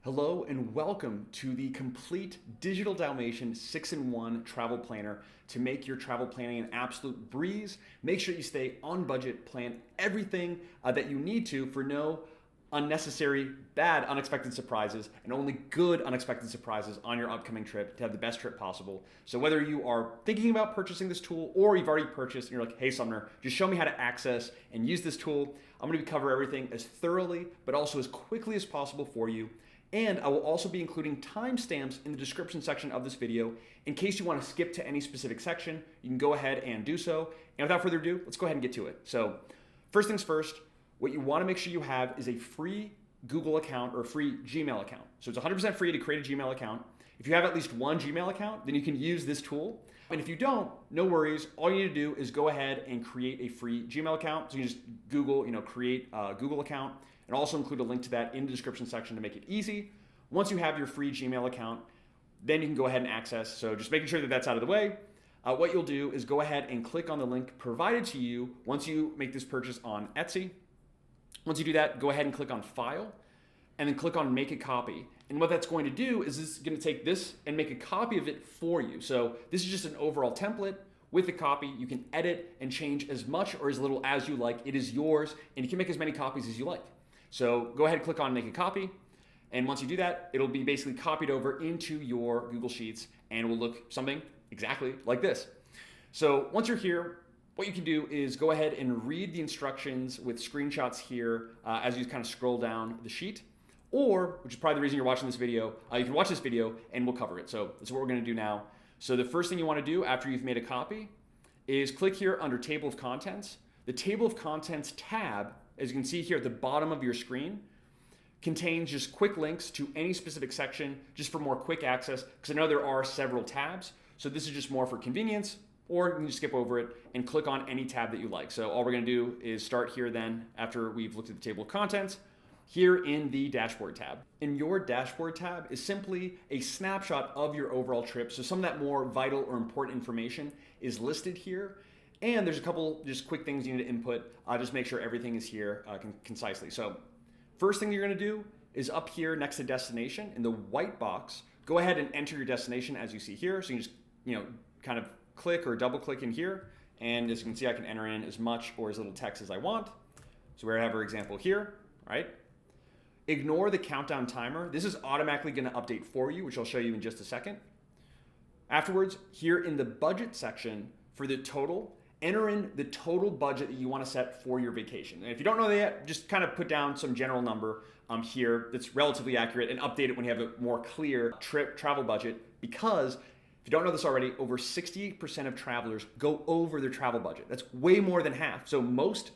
Hello and welcome to the complete Digital Dalmatian 6-in-1 travel planner to make your travel planning an absolute breeze. Make sure you stay on budget, plan everything that you need to for no unnecessary, bad, unexpected surprises, and only good unexpected surprises on your upcoming trip to have the best trip possible. So whether you are thinking about purchasing this tool or you've already purchased and you're like, hey Sumner, just show me how to access and use this tool. I'm gonna cover everything as thoroughly, but also as quickly as possible for you. And I will also be including timestamps in the description section of this video. In case you want to skip to any specific section, you can go ahead and do so. And without further ado, let's go ahead and get to it. So first things first, what you want to make sure you have is a free Google account or a free Gmail account. So it's 100% free to create a Gmail account. If you have at least one Gmail account, then you can use this tool. And if you don't, no worries. All you need to do is go ahead and create a free Gmail account. So you just Google, create a Google account, and also include a link to that in the description section to make it easy. Once you have your free Gmail account, then you can go ahead and access. So just making sure that that's out of the way. What you'll do is go ahead and click on the link provided to you once you make this purchase on Etsy. Once you do that, go ahead and click on File, and then click on Make a Copy. And what that's going to do is this is going to take this and make a copy of it for you. So this is just an overall template. With the copy, you can edit and change as much or as little as you like. It is yours, and you can make as many copies as you like. So go ahead and click on Make a Copy. And once you do that, it'll be basically copied over into your Google Sheets and it will look something exactly like this. So once you're here, what you can do is go ahead and read the instructions with screenshots here as you kind of scroll down the sheet. Or, which is probably the reason you're watching this video, you can watch this video and we'll cover it. So that's what we're going to do now. So the first thing you want to do after you've made a copy is click here under Table of Contents. The Table of Contents tab, as you can see here at the bottom of your screen, contains just quick links to any specific section just for more quick access, because I know there are several tabs. So this is just more for convenience, or you can just skip over it and click on any tab that you like. So all we're going to do is start here then after we've looked at the Table of Contents here in the Dashboard tab. And your Dashboard tab is simply a snapshot of your overall trip. So some of that more vital or important information is listed here. And there's a couple just quick things you need to input. Just make sure everything is here concisely. So first thing you're going to do is up here next to destination in the white box, go ahead and enter your destination as you see here. So you can just kind of click or double click in here. And as you can see, I can enter in as much or as little text as I want. So we have our example here, right? Ignore the countdown timer. This is automatically going to update for you, which I'll show you in just a second. Afterwards, here in the budget section for the total, enter in the total budget that you want to set for your vacation. And if you don't know that yet, just kind of put down some general number here that's relatively accurate and update it when you have a more clear travel budget, because if you don't know this already, over 60% of travelers go over their travel budget. That's way more than half. So most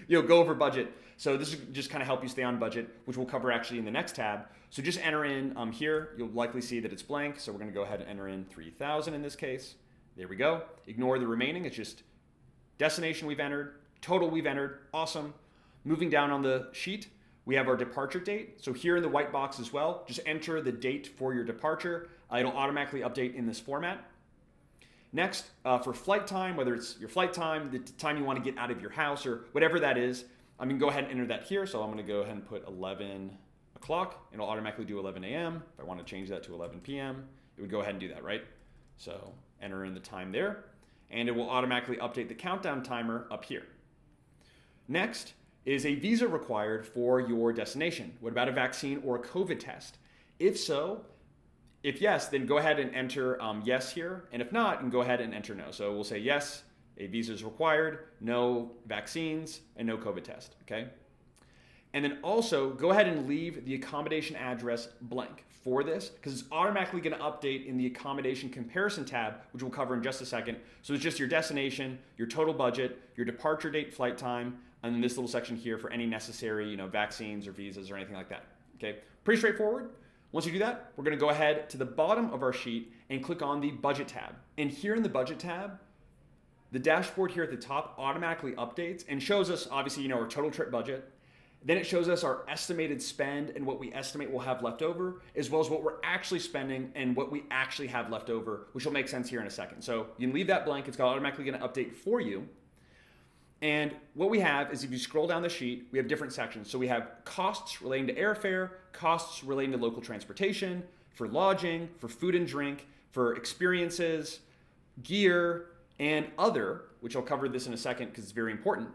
go over budget. So this is just kind of help you stay on budget, which we'll cover actually in the next tab. So just enter in here. You'll likely see that it's blank. So we're going to go ahead and enter in 3,000 in this case. There we go. Ignore the remaining. It's just destination we've entered, total we've entered. Awesome. Moving down on the sheet, we have our departure date. So here in the white box as well, just enter the date for your departure. It'll automatically update in this format. Next, for flight time, whether it's your flight time, the time you want to get out of your house or whatever that is, I'm going to go ahead and enter that here. So I'm going to go ahead and put 11 o'clock. It'll automatically do 11 a.m. If I want to change that to 11 p.m., it would go ahead and do that, right? So enter in the time there, and it will automatically update the countdown timer up here. Next is a visa required for your destination. What about a vaccine or a COVID test? If so, if yes, then go ahead and enter yes here. And if not, you can go ahead and enter no. So we'll say yes, a visa is required, no vaccines, and no COVID test, okay? And then also go ahead and leave the accommodation address blank for this, because it's automatically going to update in the Accommodation Comparison tab, which we'll cover in just a second. So it's just your destination, your total budget, your departure date, flight time, and then this little section here for any necessary vaccines or visas or anything like that, okay? Pretty straightforward. Once you do that, we're going to go ahead to the bottom of our sheet and click on the Budget tab. And here in the Budget tab, the dashboard here at the top automatically updates and shows us, obviously, our total trip budget. Then it shows us our estimated spend and what we estimate we'll have left over, as well as what we're actually spending and what we actually have left over, which will make sense here in a second. So you can leave that blank. It's automatically going to update for you. And what we have is if you scroll down the sheet, we have different sections. So we have costs relating to airfare, costs relating to local transportation, for lodging, for food and drink, for experiences, gear, and other, which I'll cover this in a second because it's very important.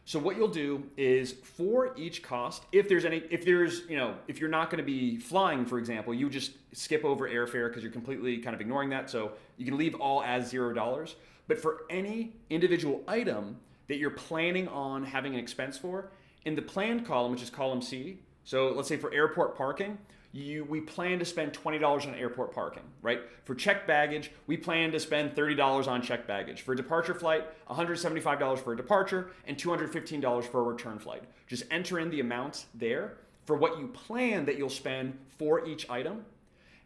So what you'll do is for each cost, if you're not going to be flying, for example, you just skip over airfare because you're completely kind of ignoring that. So you can leave all as $0. But for any individual item that you're planning on having an expense for, in the planned column, which is column C, so let's say for airport parking, we plan to spend $20 on airport parking, right? For checked baggage, we plan to spend $30 on checked baggage. For a departure flight, $175 for a departure and $215 for a return flight. Just enter in the amounts there for what you plan that you'll spend for each item.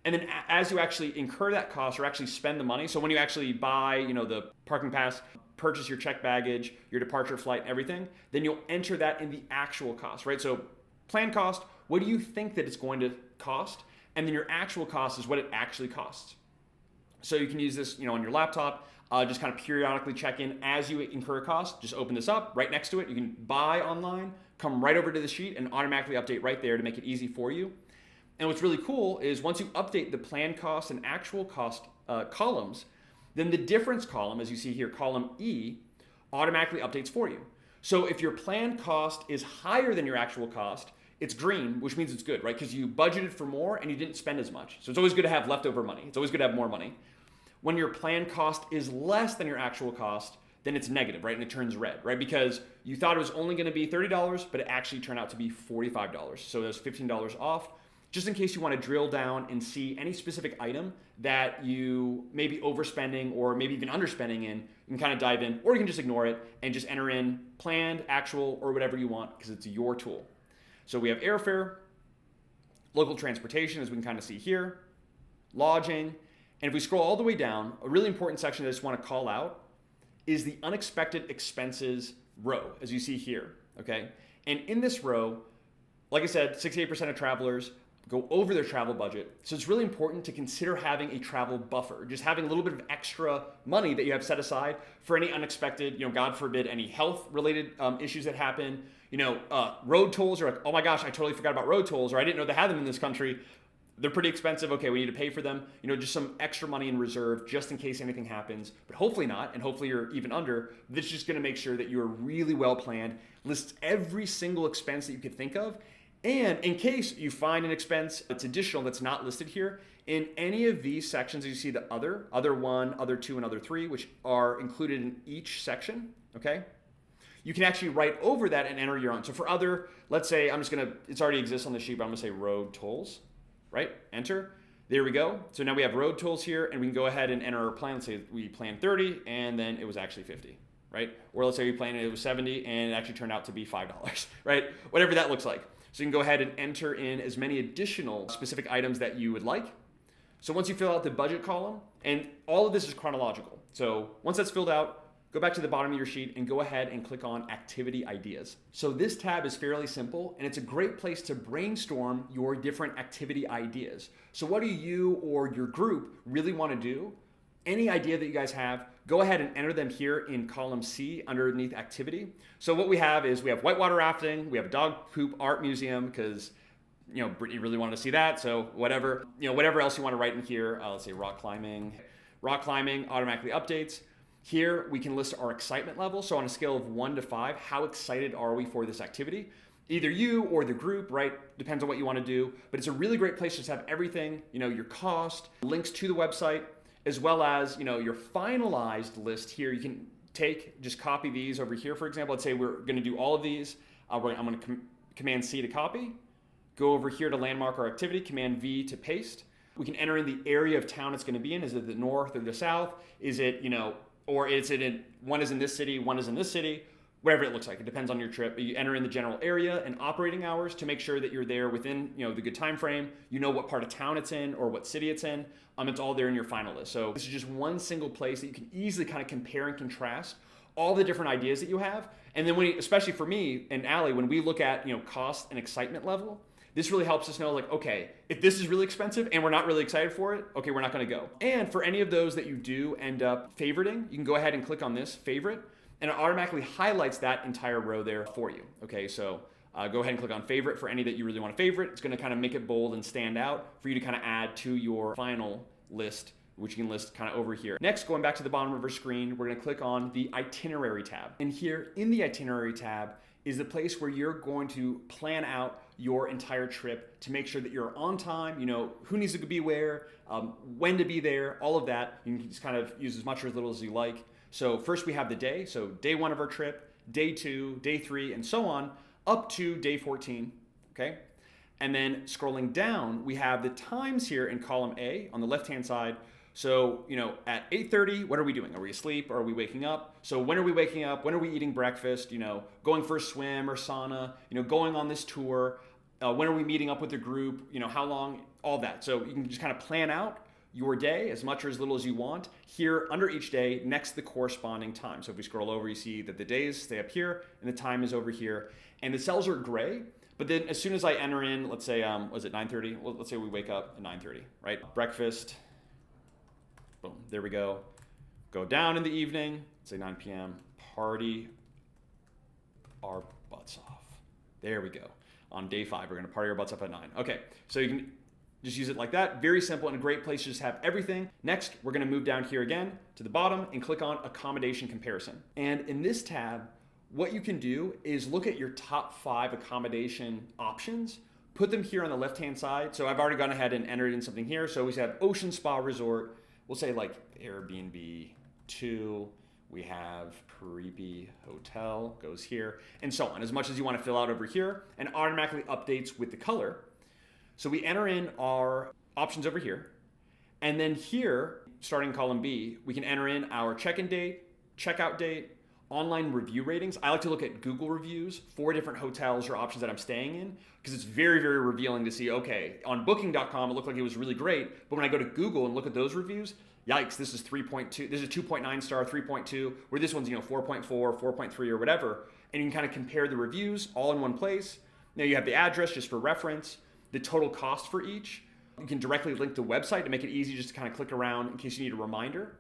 And then as you actually incur that cost or actually spend the money, so when you actually buy, the parking pass, purchase your checked baggage, your departure flight, everything, then you'll enter that in the actual cost, right? So planned cost, what do you think that it's going to cost? And then your actual cost is what it actually costs. So you can use this, on your laptop, just kind of periodically check in as you incur a cost. Just open this up right next to it. You can buy online, come right over to the sheet and automatically update right there to make it easy for you. And what's really cool is once you update the planned cost and actual cost columns, then the difference column, as you see here, column E, automatically updates for you. So if your planned cost is higher than your actual cost, it's green, which means it's good, right? Because you budgeted for more and you didn't spend as much. So it's always good to have leftover money. It's always good to have more money. When your planned cost is less than your actual cost, then it's negative, right? And it turns red, right? Because you thought it was only going to be $30, but it actually turned out to be $45. So there's $15 off. Just in case you want to drill down and see any specific item that you may be overspending or maybe even underspending in, you can kind of dive in, or you can just ignore it and just enter in planned, actual, or whatever you want because it's your tool. So we have airfare, local transportation, as we can kind of see here, lodging, and if we scroll all the way down, a really important section that I just want to call out is the unexpected expenses row, as you see here, okay? And in this row, like I said, 68% of travelers go over their travel budget. So it's really important to consider having a travel buffer, just having a little bit of extra money that you have set aside for any unexpected, God forbid, any health related issues that happen. Road tolls are like, oh my gosh, I totally forgot about road tolls, or I didn't know they had them in this country. They're pretty expensive. Okay, we need to pay for them. Just some extra money in reserve just in case anything happens, but hopefully not. And hopefully you're even under. This is just going to make sure that you are really well planned, lists every single expense that you could think of. And in case you find an expense that's additional that's not listed here, in any of these sections, you see the other one, other two, and other three, which are included in each section, okay? You can actually write over that and enter your own. So for other, let's say it's already exists on the sheet, but I'm gonna say road tolls, right? Enter, there we go. So now we have road tolls here and we can go ahead and enter our plan. Let's say we planned 30 and then it was actually 50, right? Or let's say we planned it was 70 and it actually turned out to be $5, right? Whatever that looks like. So you can go ahead and enter in as many additional specific items that you would like. So once you fill out the budget column, and all of this is chronological. So once that's filled out, go back to the bottom of your sheet and go ahead and click on Activity Ideas. So this tab is fairly simple and it's a great place to brainstorm your different activity ideas. So what do you or your group really want to do? Any idea that you guys have, go ahead and enter them here in column C underneath activity. So what we have is we have whitewater rafting, we have a dog poop art museum because Brittany really wanted to see that. So whatever else you want to write in here, let's say rock climbing. Rock climbing automatically updates. Here we can list our excitement level. So on a scale of 1 to 5, how excited are we for this activity? Either you or the group, right? Depends on what you want to do. But it's a really great place to just have everything, your cost, links to the website, as well as your finalized list here. You can just copy these over here, for example. Let's say we're going to do all of these. I'm going to Command C to copy. Go over here to landmark our activity, Command V to paste. We can enter in the area of town it's going to be in. Is it the north or the south? Is it, or is it in, one is in this city, one is in this city? Whatever it looks like. It depends on your trip. You enter in the general area and operating hours to make sure that you're there within the good time frame. You know what part of town it's in or what city it's in. It's all there in your final list. So this is just one single place that you can easily kind of compare and contrast all the different ideas that you have. And then especially for me and Allie, when we look at cost and excitement level, this really helps us know, like, okay, if this is really expensive and we're not really excited for it, okay, we're not going to go. And for any of those that you do end up favoriting, you can go ahead and click on this favorite. and it automatically highlights that entire row there for you. Okay, so go ahead and click on favorite for any that you really want to favorite. It's going to kind of make it bold and stand out for you to kind of add to your final list, which you can list kind of over here. Next, going back to the bottom of our screen, we're going to click on the Itinerary tab. And here in the Itinerary tab is the place where you're going to plan out your entire trip to make sure that you're on time, you know, who needs to be where, when to be there, all of that. You can just kind of use as much or as little as you like. So first we have the day, so day 1 of our trip, day 2, day 3, and so on, up to day 14, okay? And then scrolling down, we have the times here in column A on the left-hand side. So, you know, at 8:30, what are we doing? Are we asleep? Or are we waking up? So when are we waking up? When are we eating breakfast? You know, going for a swim or sauna, you know, going on this tour. When are we meeting up with the group? You know, how long? All that. So you can just kind of plan out your day as much or as little as you want here under each day next to the corresponding time. So if we scroll over, you see that the days stay up here and the time is over here. And the cells are gray. But then as soon as I enter in, let's say, was it 9:30? Well, let's say we wake up at 9:30, right? Breakfast. Boom, there we go. Go down in the evening, say 9 p.m., party our butts off. There we go. On day 5, we're gonna party our butts off at 9. Okay, so you can just use it like that. Very simple and a great place to just have everything. Next, we're gonna move down here again to the bottom and click on Accommodation Comparison. And in this tab, what you can do is look at your top 5 accommodation options, put them here on the left-hand side. So I've already gone ahead and entered in something here. So we have Ocean Spa Resort. We'll say like Airbnb 2, we have Creepy Hotel, goes here, and so on, as much as you want to fill out over here, and automatically updates with the color. So we enter in our options over here, and then here, starting in column B, we can enter in our check-in date, checkout date, online review ratings. I like to look at Google reviews for different hotels or options that I'm staying in, because it's very, very revealing to see, okay, on booking.com, it looked like it was really great, but when I go to Google and look at those reviews, yikes, this is 3.2, this is 2.9 star, 3.2, where this one's, 4.4, 4.3 or whatever, and you can kind of compare the reviews all in one place. Now you have the address just for reference, the total cost for each. You can directly link the website to make it easy just to kind of click around in case you need a reminder.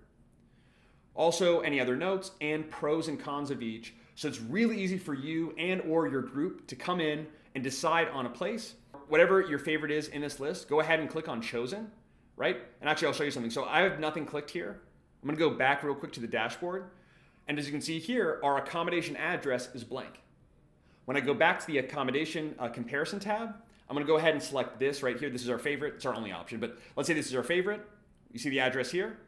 Also, any other notes and pros and cons of each. So it's really easy for you and or your group to come in and decide on a place. Whatever your favorite is in this list, go ahead and click on Chosen, right? And actually, I'll show you something. So I have nothing clicked here. I'm gonna go back real quick to the dashboard. And as you can see here, our accommodation address is blank. When I go back to the Accommodation Comparison tab, I'm gonna go ahead and select this right here. This is our favorite, it's our only option, but let's say this is our favorite. You see the address here?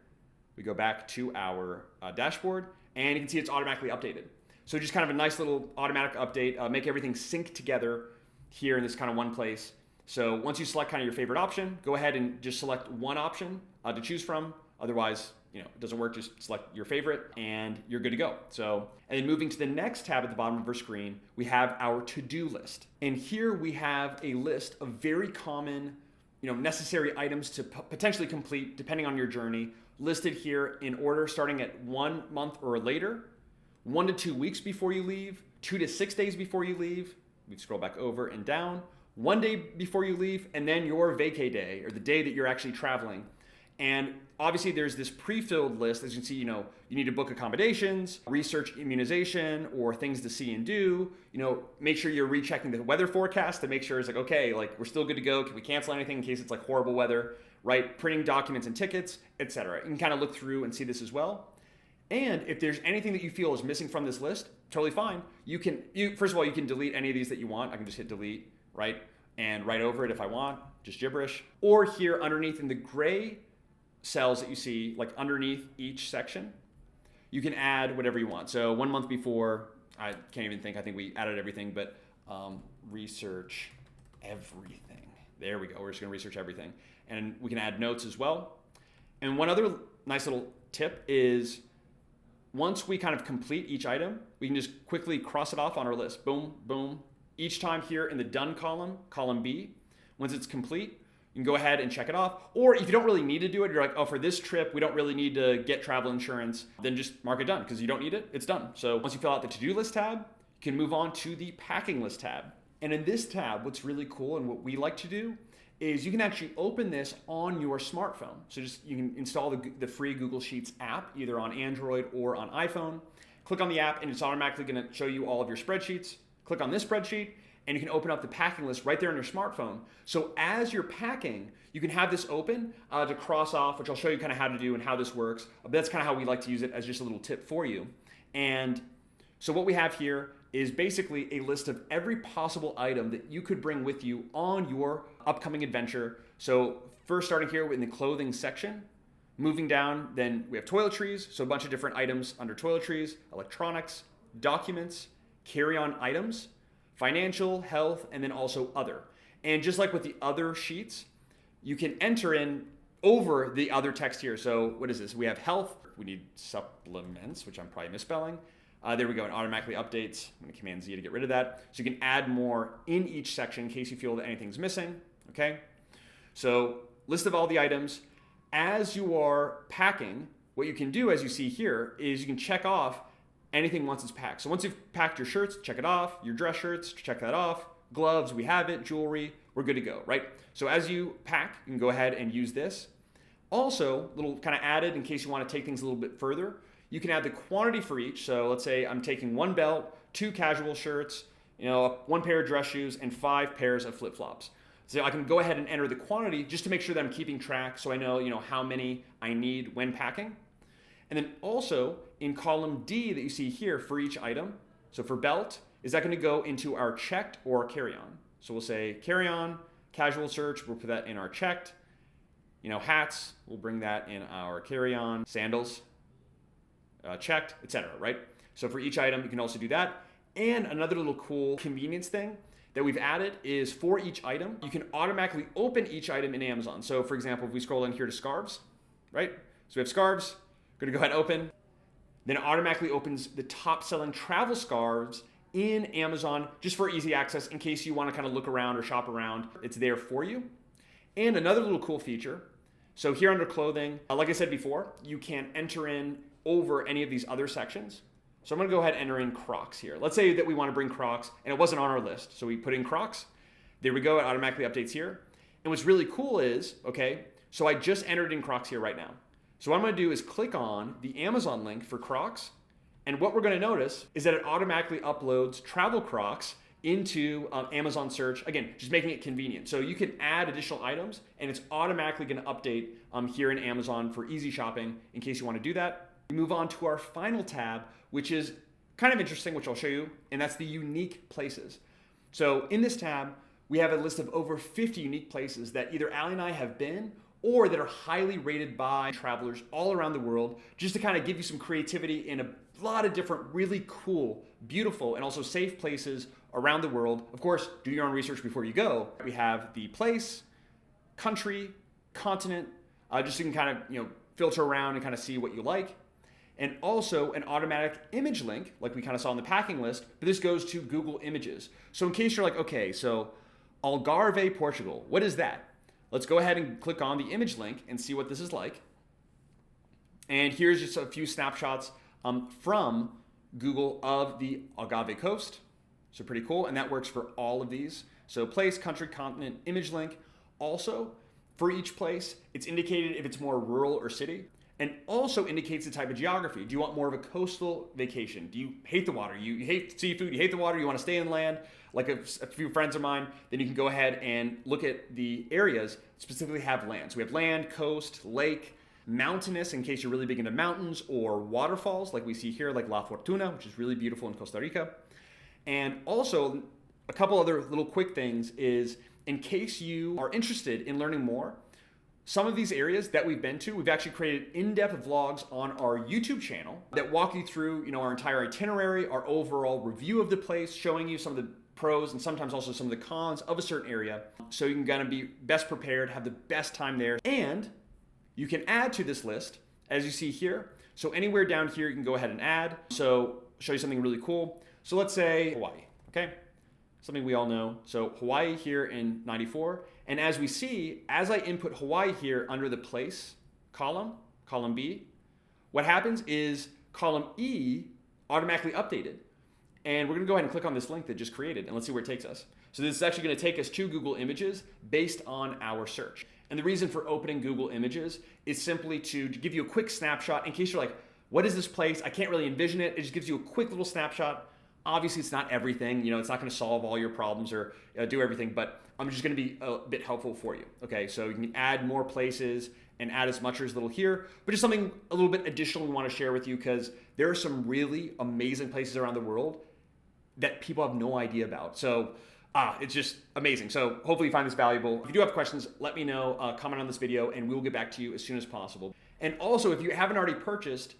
We go back to our dashboard, and you can see it's automatically updated. So just kind of a nice little automatic update, make everything sync together here in this kind of one place. So once you select kind of your favorite option, go ahead and just select one option to choose from. Otherwise, it doesn't work, just select your favorite and you're good to go. So, and then moving to the next tab at the bottom of our screen, we have our to-do list. And here we have a list of very common, necessary items to potentially complete depending on your journey, listed here in order starting at 1 month or later, 1 to 2 weeks before you leave, 2 to 6 days before you leave. We scroll back over and down, 1 day before you leave, and then your vacay day, or the day that you're actually traveling. And obviously there's this pre-filled list. As you can see, you need to book accommodations, research immunization or things to see and do, make sure you're rechecking the weather forecast to make sure it's like, okay, like we're still good to go. Can we cancel anything in case it's like horrible weather, right? Printing documents and tickets, etc. You can kind of look through and see this as well. And if there's anything that you feel is missing from this list, totally fine. First of all, you can delete any of these that you want. I can just hit delete, right? And write over it if I want, just gibberish. Or here underneath in the gray cells that you see, like underneath each section, you can add whatever you want. So 1 month before, I can't even think, I think we added everything, but research everything. There we go, we're just gonna research everything. And we can add notes as well. And one other nice little tip is, once we kind of complete each item, we can just quickly cross it off on our list. Boom, boom. Each time here in the done column, column B, once it's complete, you can go ahead and check it off. Or if you don't really need to do it, you're like, oh, for this trip, we don't really need to get travel insurance, then just mark it done because you don't need it, it's done. So once you fill out the to-do list tab, you can move on to the packing list tab. And in this tab, what's really cool and what we like to do is you can actually open this on your smartphone. So you can install the free Google Sheets app, either on Android or on iPhone. click on the app and it's automatically going to show you all of your spreadsheets. Click on this spreadsheet and you can open up the packing list right there on your smartphone. So as you're packing, you can have this open to cross off, which I'll show you kind of how to do and how this works. But that's kind of how we like to use it as just a little tip for you. And so what we have here is basically a list of every possible item that you could bring with you on your upcoming adventure. So first starting here in the clothing section, moving down, then we have toiletries. So a bunch of different items under toiletries, electronics, documents, carry-on items, financial, health, and then also other. And just like with the other sheets, you can enter in over the other text here. So what is this? We have health. We need supplements, which I'm probably misspelling. There we go, it automatically updates. I'm gonna Command Z to get rid of that. So you can add more in each section in case you feel that anything's missing, okay? So list of all the items. As you are packing, what you can do, as you see here, is you can check off anything once it's packed. So once you've packed your shirts, check it off. Your dress shirts, check that off. Gloves, we have it. Jewelry, we're good to go, right? So as you pack, you can go ahead and use this. Also, little kind of added in case you want to take things a little bit further, you can add the quantity for each. So let's say I'm taking 1 belt, 2 casual shirts, 1 pair of dress shoes, and 5 pairs of flip-flops. So I can go ahead and enter the quantity just to make sure that I'm keeping track so I know, how many I need when packing. And then also in column D that you see here for each item, so for belt, is that going to go into our checked or carry-on? So we'll say carry-on, casual search, we'll put that in our checked. Hats, we'll bring that in our carry-on, sandals, checked, etc., right? So for each item, you can also do that. And another little cool convenience thing that we've added is for each item, you can automatically open each item in Amazon. So for example, if we scroll in here to scarves, right? So we have scarves, going to go ahead and open. Then it automatically opens the top selling travel scarves in Amazon just for easy access in case you want to kind of look around or shop around. It's there for you. And another little cool feature. So here under clothing, like I said before, you can enter in over any of these other sections. So I'm going to go ahead and enter in Crocs here. Let's say that we want to bring Crocs and it wasn't on our list. So we put in Crocs. There we go. It automatically updates here. And what's really cool is, so I just entered in Crocs here right now. So what I'm going to do is click on the Amazon link for Crocs. And what we're going to notice is that it automatically uploads travel Crocs into Amazon search. Again, just making it convenient. So you can add additional items and it's automatically going to update here in Amazon for easy shopping in case you want to do that. We move on to our final tab, which is kind of interesting, which I'll show you, and that's the unique places. So in this tab, we have a list of over 50 unique places that either Allie and I have been or that are highly rated by travelers all around the world, just to kind of give you some creativity in a lot of different really cool, beautiful, and also safe places around the world. Of course, do your own research before you go. We have the place, country, continent, just so you can kind of filter around and kind of see what you like. And also an automatic image link, like we kind of saw in the packing list, but this goes to Google Images. So in case you're like, okay, so Algarve, Portugal, what is that? Let's go ahead and click on the image link and see what this is like. And here's just a few snapshots from Google of the Algarve coast. So pretty cool, and that works for all of these. So place, country, continent, image link. Also, for each place, it's indicated if it's more rural or city. And also indicates the type of geography. Do you want more of a coastal vacation? Do you hate the water? You hate seafood, you hate the water, you want to stay inland, like a few friends of mine, then you can go ahead and look at the areas specifically have land. So we have land, coast, lake, mountainous in case you're really big into mountains, or waterfalls like we see here, like La Fortuna, which is really beautiful in Costa Rica. And also a couple other little quick things is in case you are interested in learning more, some of these areas that we've been to, we've actually created in-depth vlogs on our YouTube channel that walk you through, our entire itinerary, our overall review of the place, showing you some of the pros and sometimes also some of the cons of a certain area, so you can kind of be best prepared, have the best time there. And you can add to this list, as you see here. So anywhere down here, you can go ahead and add. So show you something really cool. So let's say Hawaii, okay? Something we all know. So Hawaii here in 94. And as we see, as I input Hawaii here under the place column, column B, what happens is column E automatically updated. And we're gonna go ahead and click on this link that just created and let's see where it takes us. So this is actually gonna take us to Google Images based on our search. And the reason for opening Google Images is simply to give you a quick snapshot in case you're like, what is this place? I can't really envision it. It just gives you a quick little snapshot. Obviously, it's not everything. It's not going to solve all your problems or do everything, but I'm just going to be a bit helpful for you. Okay, so you can add more places and add as much or as little here, but just something a little bit additional we want to share with you because there are some really amazing places around the world that people have no idea about. So it's just amazing. So hopefully you find this valuable. If you do have questions, let me know, comment on this video, and we will get back to you as soon as possible. And also, if you haven't already purchased,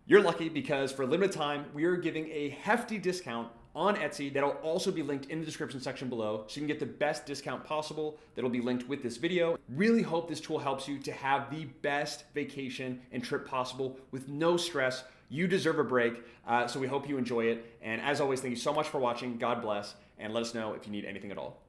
you're lucky because for a limited time, we are giving a hefty discount on Etsy that'll also be linked in the description section below, so you can get the best discount possible that'll be linked with this video. Really hope this tool helps you to have the best vacation and trip possible with no stress. You deserve a break, so we hope you enjoy it. And as always, thank you so much for watching. God bless, and let us know if you need anything at all.